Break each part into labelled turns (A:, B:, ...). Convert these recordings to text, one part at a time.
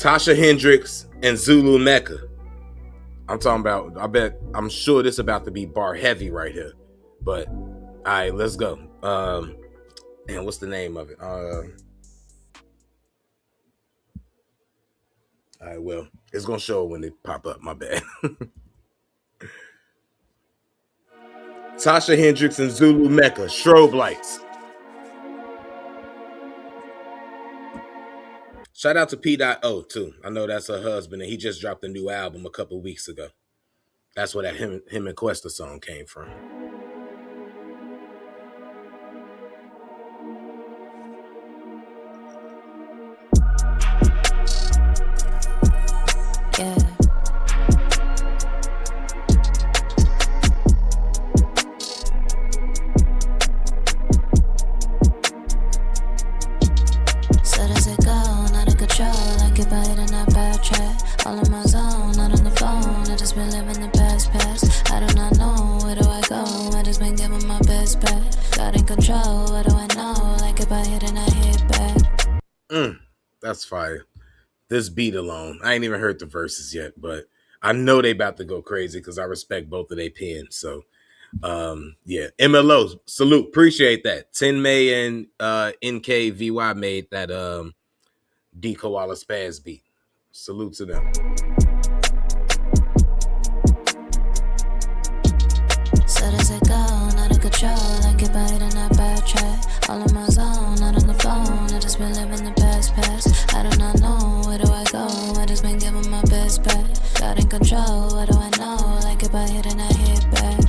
A: Tasha, Hendrix, and Zulumecca. I'm talking about, I'm sure this about to be bar heavy right here. But, all right, let's go. And what's the name of it? All right, well, it's going to show when they pop up. My bad. Tasha, Hendrix, and Zulumecca, Strobelights. Shout out to P.O. too. I know that's her husband, and he just dropped a new album a couple weeks ago. That's where that him and Questa song came from.
B: Yeah. So does it go, not in control, I get by it in that bad track. All in my zone, not on the phone, I just been living the past. I do not know, where do I go, I just been giving my best back. God in control, what do I know, like if I hit and I hit back.
A: That's fire. This beat alone, I ain't even heard the verses yet, but I know they about to go crazy because I respect both of their pens. So, yeah, MLO, salute, appreciate that. 10 May and NKVY made that D Koala Spaz beat. Salute to them.
B: So does it go, not in control, I get by it in that bad track. All in my zone, not on the phone, I just been living the past. I do not know, where do I go, I just been giving my best back. God in control, what do I know, like if I hit and I hit back.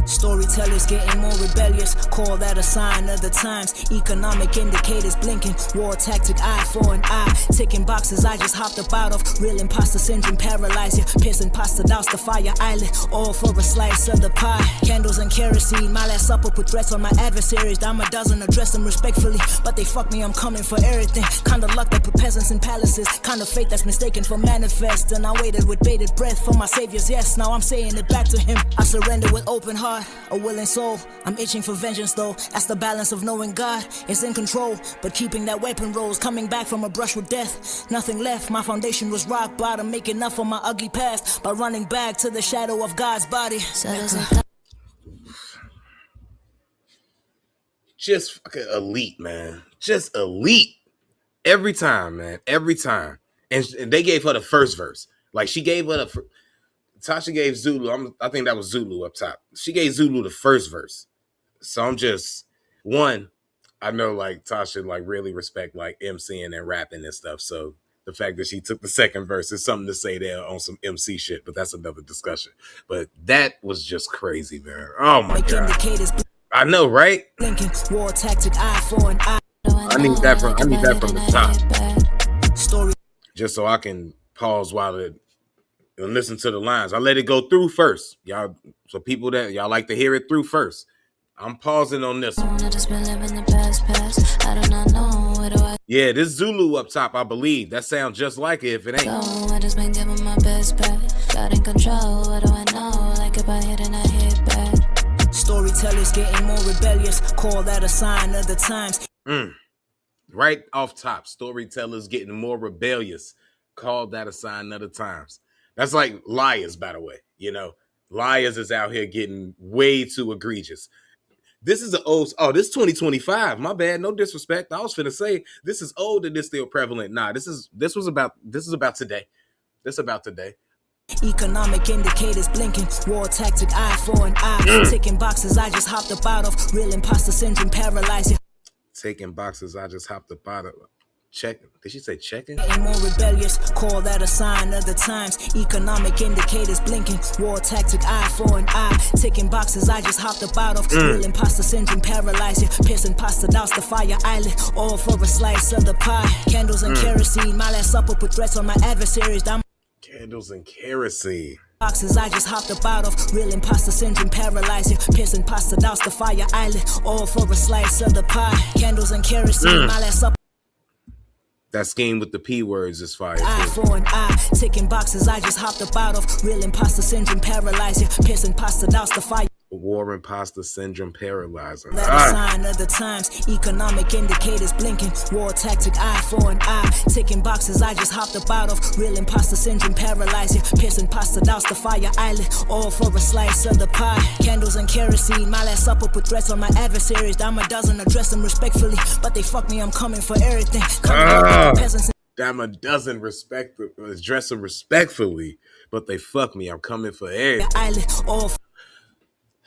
C: Storytellers getting more rebellious, call that a sign of the times. Economic indicators blinking, war tactic eye for an eye. Ticking boxes I just hopped up out of, real imposter syndrome paralyze you. Pissing pasta douse the fire island, all for a slice of the pie. Candles and kerosene, my last supper put threats on my adversaries. Down a dozen, address them respectfully, but they fuck me, I'm coming for everything. Kind of luck that put peasants in palaces, kind of fate that's mistaken for manifest. And I waited with bated breath for my savior's yes, now I'm saying it back to him. I surrender with open heart, a willing soul. I'm itching for vengeance though, that's the balance of knowing God is in control, but keeping that weapon rolls. Coming back from a brush with death, nothing left, my foundation was rock bottom. Making up for my ugly past by running back to the shadow of God's body.
B: So does it go?
A: Just fucking elite, man. Just elite. Every time, man. Every time. And they gave her the first verse. Like, she gave her the... Tasha gave Zulu, I think that was Zulu up top. She gave Zulu the first verse. So I'm just... One, I know, like, Tasha, like, really respect, like, MCing and rapping and stuff. So the fact that she took the second verse is something to say there on some MC shit. But that's another discussion. But that was just crazy, man. Oh, my God. I know, right?
C: War tactic eye for an eye.
A: I need that from the top. Story. Just so I can pause while it and listen to the lines. I let it go through first. Y'all, so people that y'all like to hear it through first. I'm pausing on this one. Yeah, this Zulu up top, I believe. That sounds just like it if it ain't.
B: I just been giving my best back. God in control, what do I know? Like if I hit and I hit back.
C: Storytellers getting more rebellious, call that a sign of the times.
A: Right off top, storytellers getting more rebellious, call that a sign of the times. That's like liars, by the way. You know, liars is out here getting way too egregious. This is this 2025. My bad, no disrespect. I was finna say this is old and this still prevalent. Nah, this is about today. This about today.
C: Economic indicators blinking, war tactic eye for an eye. Ticking boxes I just hopped up out of, real imposter syndrome paralyze you.
A: Taking boxes I just hopped up out of. Check. Did she say checking?
C: Getting more rebellious, call that a sign of the times. Economic indicators blinking, war tactic eye for an eye. Ticking boxes I just hopped up out of, real imposter syndrome paralyze you. Pissing pasta douse the fire island, all for a slice of the pie. Candles and kerosene, my last supper put threats on my adversaries.
A: Candles and kerosene.
C: Boxes I just hopped up out of, real imposter syndrome paralyze you. Pissing pasta douse the fire island, all for a slice of the pie. Candles and kerosene, my last supper.
A: That scheme with the P words is fire.
C: Eye for an eye, ticking boxes I just hopped up out of, real imposter syndrome paralyze you. Pissing pasta douse the fire.
A: War imposter syndrome paralyzing.
C: That a sign of the times, economic indicators blinking, war tactic eye for an eye, ticking boxes I just hopped up out of, real imposter syndrome paralyzing, piercing pasta douse the fire island, all for a slice of the pie, candles and kerosene, my last supper put threats on my adversaries, dime a dozen, address them respectfully, but they fuck me, I'm coming for everything,
A: dime a dozen, address them respectfully, but they fuck me, I'm coming for everything.
C: Island, all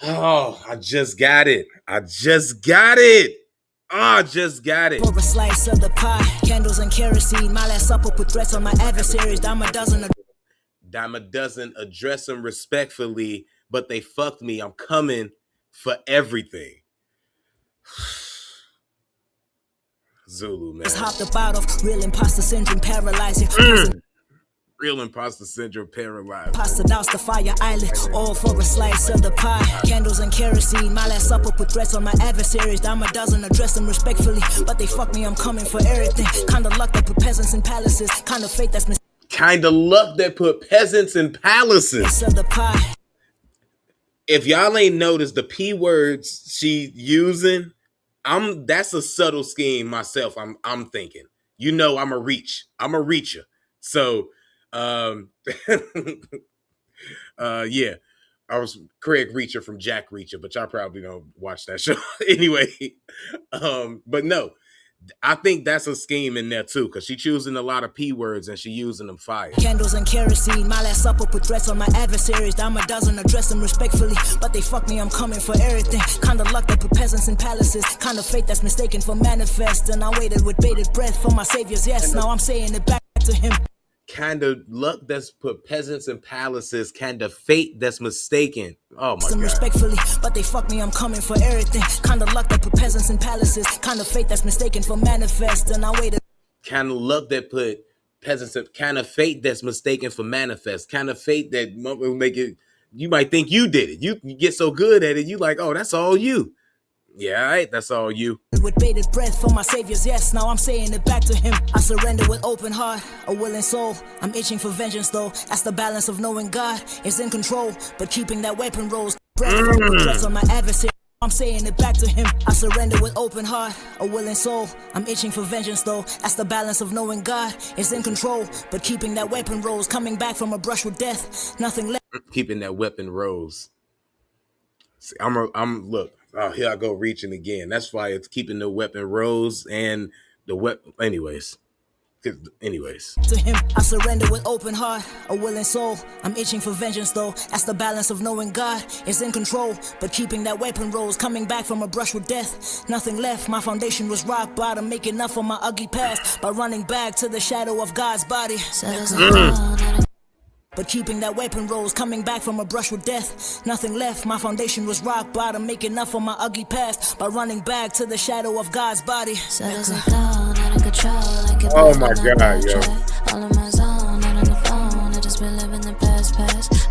A: Oh, I just got it. I just got it. Oh, I just got it.
C: For a slice of the pie, candles and kerosene, my last supper put threats on my adversaries, dime a dozen,
A: address them respectfully, but they fucked me, I'm coming for everything. Zulu, man.
C: hopped up out of, real imposter syndrome paralyzing,
A: Real imposter syndrome paralyzed.
C: pasta douse the fire island, all for a slice of the pie, candles and kerosene, my last supper put threats on my adversaries, dime a dozen, address them respectfully, but they fuck me, I'm coming for everything, kind of luck that put peasants in palaces, kind of fate that's
A: Kind of luck that put peasants in palaces.
C: of the pie.
A: If y'all ain't noticed the P words she using, that's a subtle scheme myself. I'm thinking. You know, I'm a reacher. So yeah. I was Craig Reacher from Jack Reacher, but y'all probably don't watch that show anyway. But no, I think that's a scheme in there too, because she choosing a lot of P words and she using them fire.
C: Candles and kerosene, my last supper put threats on my adversaries, dime a dozen, address them respectfully, but they fuck me, I'm coming for everything, kind of luck that put peasants in palaces, kind of fate that's mistaken for manifest, and I waited with bated breath for my savior's yes, now I'm saying it back to him.
A: Kind of luck that's put peasants in palaces, kind of fate that's mistaken. Oh my God.
C: Respectfully, but they fuck me, I'm coming for everything. Kind of luck that put peasants in palaces, kind of fate that's mistaken for manifest, and I waited.
A: Kind of luck that put peasants in, kind of fate that's mistaken for manifest, kind of fate that will make it, you might think you did it. You get so good at it, you like, oh, that's all you. Yeah, all right, that's all you.
C: With bated breath for my savior's yes, now I'm saying it back to him. I surrender with open heart, a willing soul. I'm itching for vengeance though. That's the balance of knowing God is in control, but keeping that weapon rose. Breath on my adversary. I'm saying it back to him. I surrender with open heart, a willing soul. I'm itching for vengeance though. That's the balance of knowing God is in control, but keeping that weapon rose. Coming back from a brush with death, nothing left.
A: Keeping that weapon rose. See, I'm look. Oh, here I go reaching again. That's why it's keeping the weapon rose and the weapon. Anyways.
C: To him, I surrender with open heart, a willing soul. I'm itching for vengeance though. That's the balance of knowing God is in control, but keeping that weapon rose. Coming back from a brush with death, nothing left. My foundation was rock bottom, making enough for my ugly past by running back to the shadow of God's body. But keeping that weapon rose, coming back from a brush with death, nothing left. My foundation was rock bottom, making enough for my ugly past by running back to the shadow of God's body.
A: Oh my God, yo.
B: All in my zone, not on the phone. I just been living the past.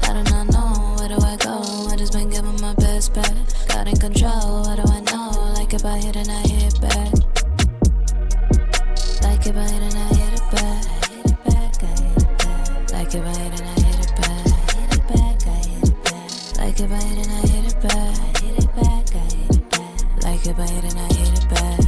B: I do not know, where do I go? I just been giving my best bet. God in control, what do I know? Like if I hit and I hit back. Like if I hit and I hit it back. Hit it back, I hit it back. Like if I hit and I hit it back. Hit it back, I hit it back. Like if I hit and I hit it back. Hit it back, I hit it back. Like if I hit and I hit it back.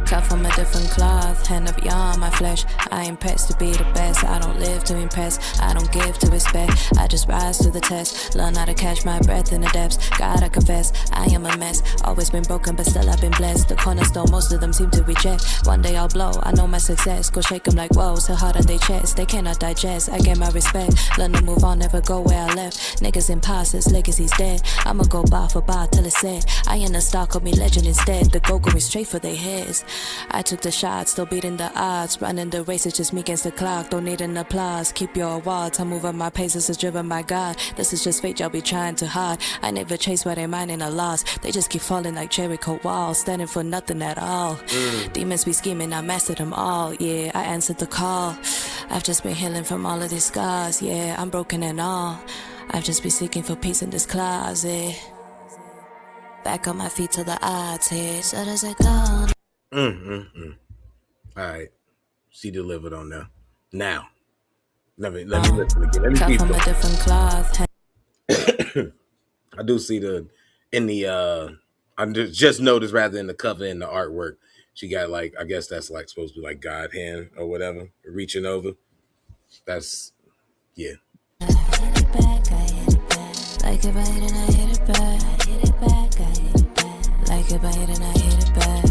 B: Cut from a different cloth, hand up yarn, my flesh. I ain't pressed to be the best. I don't live to impress, I don't give to respect. I just rise to the test, learn how to catch my breath in the depths. God, I confess, I am a mess. Always been broken, but still I've been blessed. The cornerstone, most of them seem to reject. One day I'll blow, I know my success. Go shake them like whoa, so hard on their chest. They cannot digest, I get my respect. Learn to move on, never go where I left. Niggas imposters, legacy's dead. I'ma go bar for bar till it's said. I ain't a star, call me legend instead. The goal going straight for their heads. I took the shot, still beating the odds. Running the race, it's just me against the clock. Don't need an applause, keep your awards. I move at my pace, this is driven by God. This is just fate, y'all be trying too hard. I never chase what they mind in a loss. They just keep falling like Jericho walls, standing for nothing at all. Demons be scheming, I mastered them all. Yeah, I answered the call. I've just been healing from all of these scars. Yeah, I'm broken and all. I've just been seeking for peace in this closet. Back on my feet till the odds hit. So does it go?
A: All right, she delivered on that. Now, let me listen again. Let me
B: Cut from a different cloth.
A: I do see the in the I just noticed rather in the cover and the artwork, she got like, I guess that's like supposed to be like God hand or whatever, reaching over. That's yeah.
B: Hit it back, I hit it back. Like it bite and I hit it back. Hit it back, I hit it back. Like it bite and I hit it back.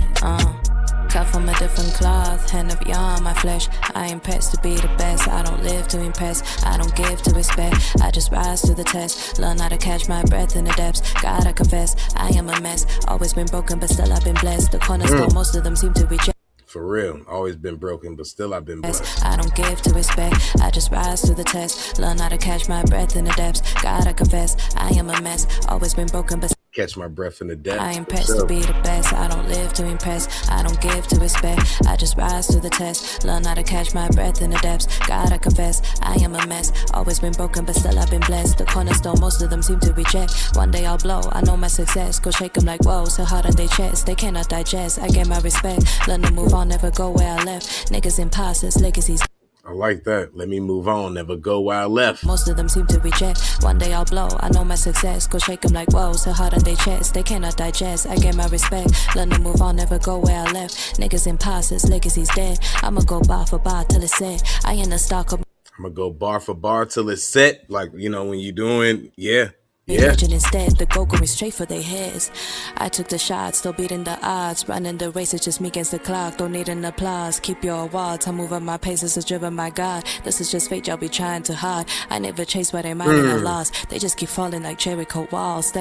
B: Cut from a different cloth, hand of yarn, my flesh. I ain't pressed to be the best. I don't live to impress. I don't give to expect. I just rise to the test. Learn how to catch my breath in the depths. Gotta confess, I am a mess. Always been broken, but still I've been blessed. The cornerstone, most of them seem to reject.
A: For real, always been broken, but still I've been blessed.
B: I don't give to respect, I just rise to the test. Learn how to catch my breath in the depths. Gotta confess, I am a mess. Always been broken, but
A: catch my breath in the depths.
B: I ain't pressed to be the best. I don't live to impress. I don't give to respect. I just rise to the test. Learn how to catch my breath in the depths. Gotta confess, I am a mess. Always been broken, but still I've been blessed. The cornerstone, most of them seem to reject. One day I'll blow, I know my success. Go shake them like whoa, so hard on their chest. They cannot digest, I get my respect. Learn to move on, never go where I left. Niggas imposters, legacies.
A: I like that. Let me move on. Never go where I left.
B: Most of them seem to reject. One day I'll blow, I know my success. Go shake them like whoa, so hard on their chest. They cannot digest, I get my respect. Learn to move on, never go where I left. Niggas imposters, legacies dead. I'ma go bar for bar till it's set. I ain't a stock of.
A: I'm gonna go bar for bar till it's set. Like, you know, when you doing, yeah.
B: Legend instead, the go going straight for their heads. I took the shot, still beating the odds. Running the race, it's just me against the clock. Don't need an applause, keep your awards. I move up my pace, this is driven by God. This is just fate, y'all be trying too hard. I never chase what they mind and I lost. They just keep falling like Jericho walls.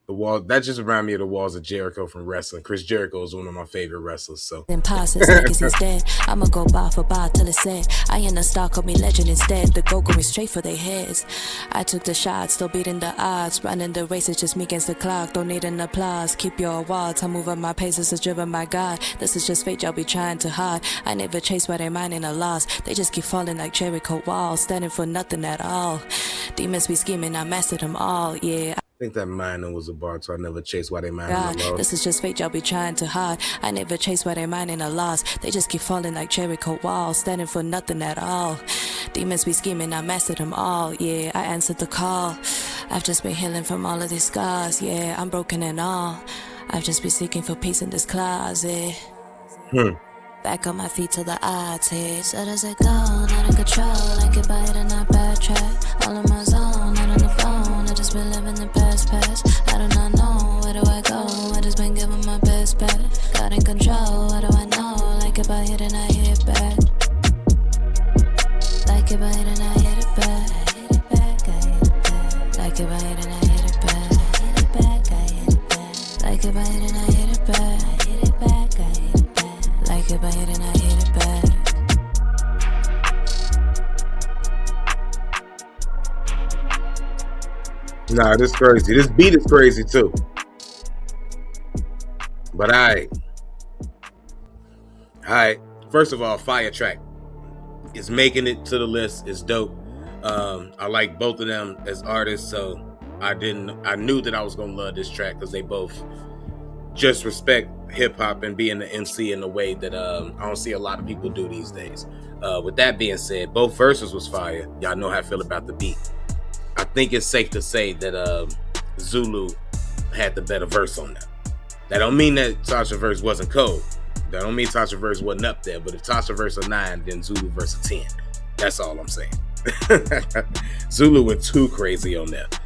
A: The wall that just reminded me of the walls of Jericho from wrestling. Chris Jericho is one of my favorite wrestlers. So
B: imposters, legacies dead. I'ma go bar for bar till it's set. I ain't a star, call me legend instead. The go going straight for their heads. I took the shot, still beating the odds. Running the race, it's just me against the clock. Don't need an applause, keep your awards. I move up my pace, this is driven by God. This is just fate, y'all be trying too hard. I never chase what they mind in a loss. They just keep falling like Jericho walls. Standing for nothing at all. Demons be scheming, I mastered them all, yeah.
A: I think that mine was a bar, so I never chase why they mine
B: God,
A: in a loss.
B: this is just fate, y'all be trying too hard. I never chase what they mind in a loss. They just keep falling like Jericho walls. Standing for nothing at all. Demons be scheming, I mastered them all, yeah. I answered the call. I've just been healing from all of these scars, yeah. I'm broken and all. I've just been seeking for peace in this closet. Back on my feet till the odds hit. So does it go, not in control. Like it bite and not backtrack. All in my zone, not on the phone. I just been living the past. I do not know, where do I go? I just been giving my best bet. God in control, what do I know? Like it bite and I hit back. Like it bite and I hit it back. Hit it back, I hit it back. Like it bite and I hit it back. Hit it back, I hit it back. Like it bite and I hit it back. Hit it back, I hit it back. Like it bite and I hit it back.
A: Nah, this is crazy. This beat is crazy too. But alright. First of all, fire track. It's making it to the list. It's dope. I like both of them as artists, so I knew that I was gonna love this track because they both just respect hip hop and being the MC in a way that I don't see a lot of people do these days. With that being said, both verses was fire. Y'all know how I feel about the beat. I think it's safe to say that Zulu had the better verse on that. That don't mean that Tasha verse wasn't cold. That don't mean Tasha verse wasn't up there. But if Tasha verse a 9, then Zulu verse a 10. That's all I'm saying. Zulu went too crazy on that.